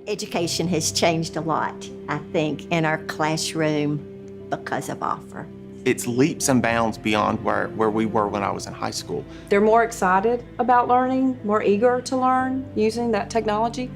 Education has changed a lot, I think, in our classroom because of Offer. It's leaps and bounds beyond where we were when I was in high school. They're more excited about learning, more eager to learn using that technology.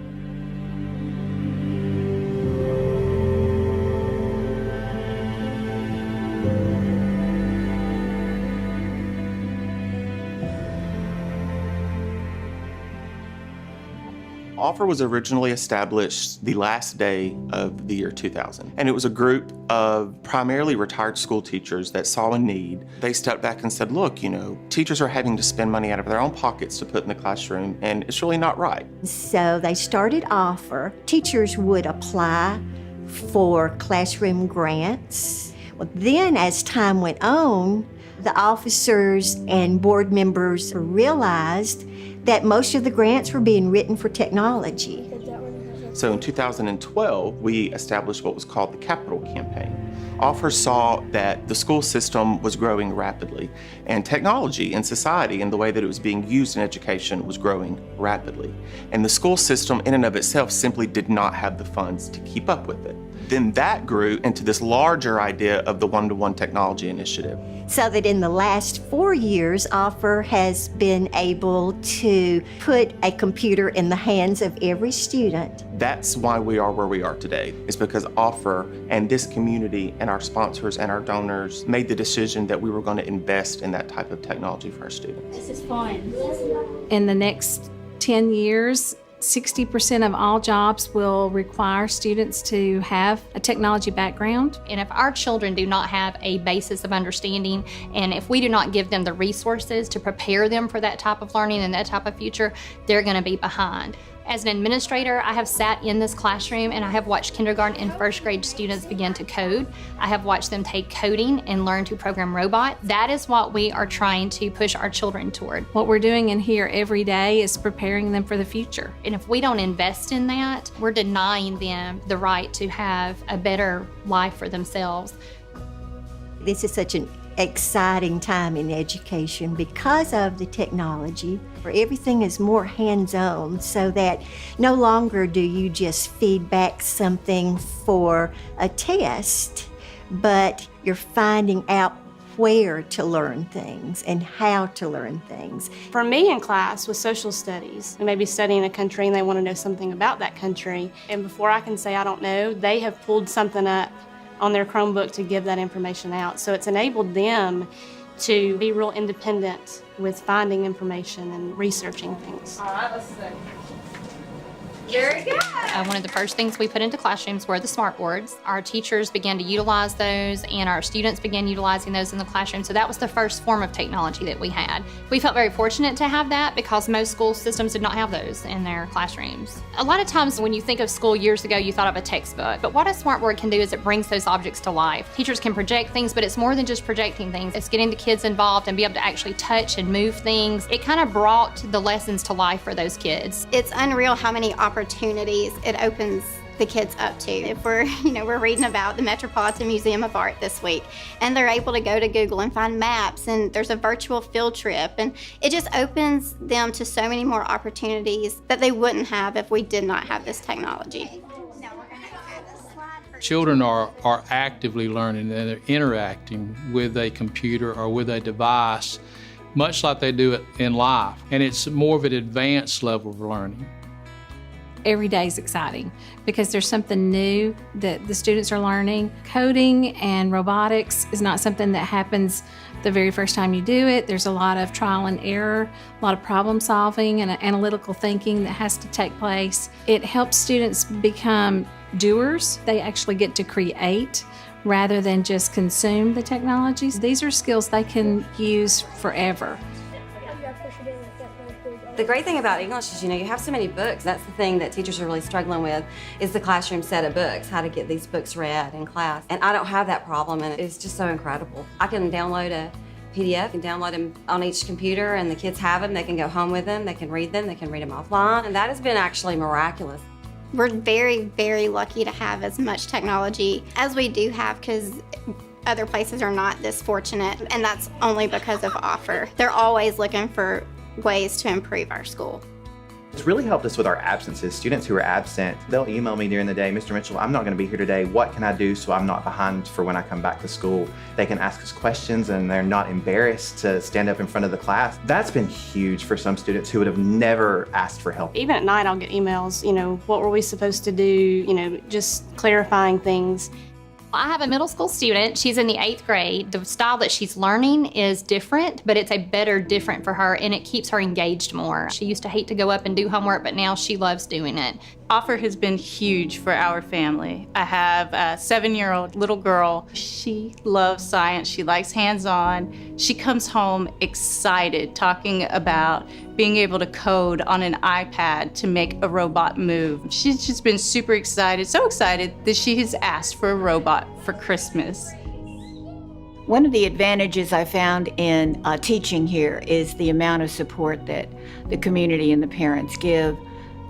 Offer was originally established the last day of the year 2000, and it was a group of primarily retired school teachers that saw a need. They stepped back and said, look, teachers are having to spend money out of their own pockets to put in the classroom, and it's really not right. So they started Offer. Teachers would apply for classroom grants. Well, then as time went on, the officers and board members realized that most of the grants were being written for technology. So in 2012, we established what was called the Capital Campaign. Offer saw that the school system was growing rapidly, and technology in society and the way that it was being used in education was growing rapidly. And the school system in and of itself simply did not have the funds to keep up with it. Then that grew into this larger idea of the one-to-one technology initiative. So that in the last 4 years, Offer has been able to put a computer in the hands of every student. That's why we are where we are today. It's because Offer and this community and our sponsors and our donors made the decision that we were going to invest in that type of technology for our students. This is fun. In the next 10 years, 60% of all jobs will require students to have a technology background. And if our children do not have a basis of understanding, and if we do not give them the resources to prepare them for that type of learning and that type of future, they're going to be behind. As an administrator, I have sat in this classroom and I have watched kindergarten and first grade students begin to code. I have watched them take coding and learn to program robots. That is what we are trying to push our children toward. What we're doing in here every day is preparing them for the future. And if we don't invest in that, we're denying them the right to have a better life for themselves. This is such an exciting time in education because of the technology, where everything is more hands-on, so that no longer do you just feed back something for a test, but you're finding out where to learn things and how to learn things. For me in class with social studies, they may be studying a country and they want to know something about that country, and before I can say I don't know, they have pulled something up on their Chromebook to give that information out. So it's enabled them to be real independent with finding information and researching things. All right, let's see. Very good. One of the first things we put into classrooms were the smart boards. Our teachers began to utilize those, and our students began utilizing those in the classroom. So that was the first form of technology that we had. We felt very fortunate to have that because most school systems did not have those in their classrooms. A lot of times when you think of school years ago, you thought of a textbook. But what a smart board can do is it brings those objects to life. Teachers can project things, but it's more than just projecting things. It's getting the kids involved and be able to actually touch and move things. It kind of brought the lessons to life for those kids. It's unreal how many opportunities it opens the kids up to. If we're reading about the Metropolitan Museum of Art this week, and they're able to go to Google and find maps, and there's a virtual field trip, and it just opens them to so many more opportunities that they wouldn't have if we did not have this technology. Children are actively learning, and they're interacting with a computer or with a device, much like they do it in life, and it's more of an advanced level of learning. Every day is exciting because there's something new that the students are learning. Coding and robotics is not something that happens the very first time you do it. There's a lot of trial and error, a lot of problem solving and analytical thinking that has to take place. It helps students become doers. They actually get to create rather than just consume the technologies. These are skills they can use forever. The great thing about English is, you have so many books. That's the thing that teachers are really struggling with, is the classroom set of books, how to get these books read in class. And I don't have that problem, and it's just so incredible. I can download a PDF and download them on each computer, and the kids have them. They can go home with them, they can read them offline, and that has been actually miraculous. We're very, very lucky to have as much technology as we do have, because other places are not this fortunate, and that's only because of Offer. They're always looking for ways to improve our school. It's really helped us with our absences. Students who are absent, they'll email me during the day, Mr. Mitchell, I'm not going to be here today. What can I do so I'm not behind for when I come back to school? They can ask us questions and they're not embarrassed to stand up in front of the class. That's been huge for some students who would have never asked for help. Even at night, I'll get emails, what were we supposed to do, just clarifying things. I have a middle school student. She's in the 8th grade. The style that she's learning is different, but it's a better different for her, and it keeps her engaged more. She used to hate to go up and do homework, but now she loves doing it. Offer has been huge for our family. I have a 7-year-old little girl. She loves science. She likes hands-on. She comes home excited, talking about being able to code on an iPad to make a robot move. She's just been super excited, so excited that she has asked for a robot for Christmas. One of the advantages I found in teaching here is the amount of support that the community and the parents give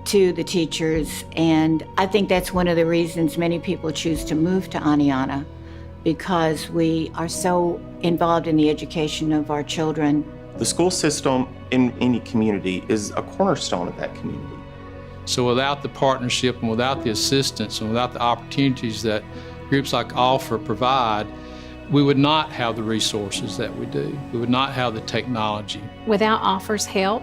to the teachers, and I think that's one of the reasons many people choose to move to Oneonta, because we are so involved in the education of our children. The school system in any community is a cornerstone of that community. So without the partnership and without the assistance and without the opportunities that groups like Offer provide, we would not have the resources that we do. We would not have the technology. Without Offer's help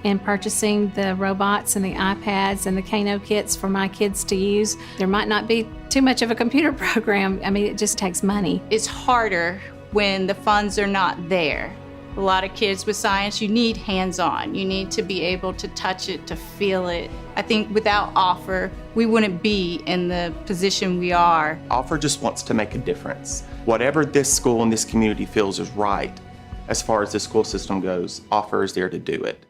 in purchasing the robots and the iPads and the Kano kits for my kids to use, there might not be too much of a computer program. I mean, it just takes money. It's harder when the funds are not there. A lot of kids with science, you need hands-on. You need to be able to touch it, to feel it. I think without Offer, we wouldn't be in the position we are. Offer just wants to make a difference. Whatever this school and this community feels is right, as far as the school system goes, Offer is there to do it.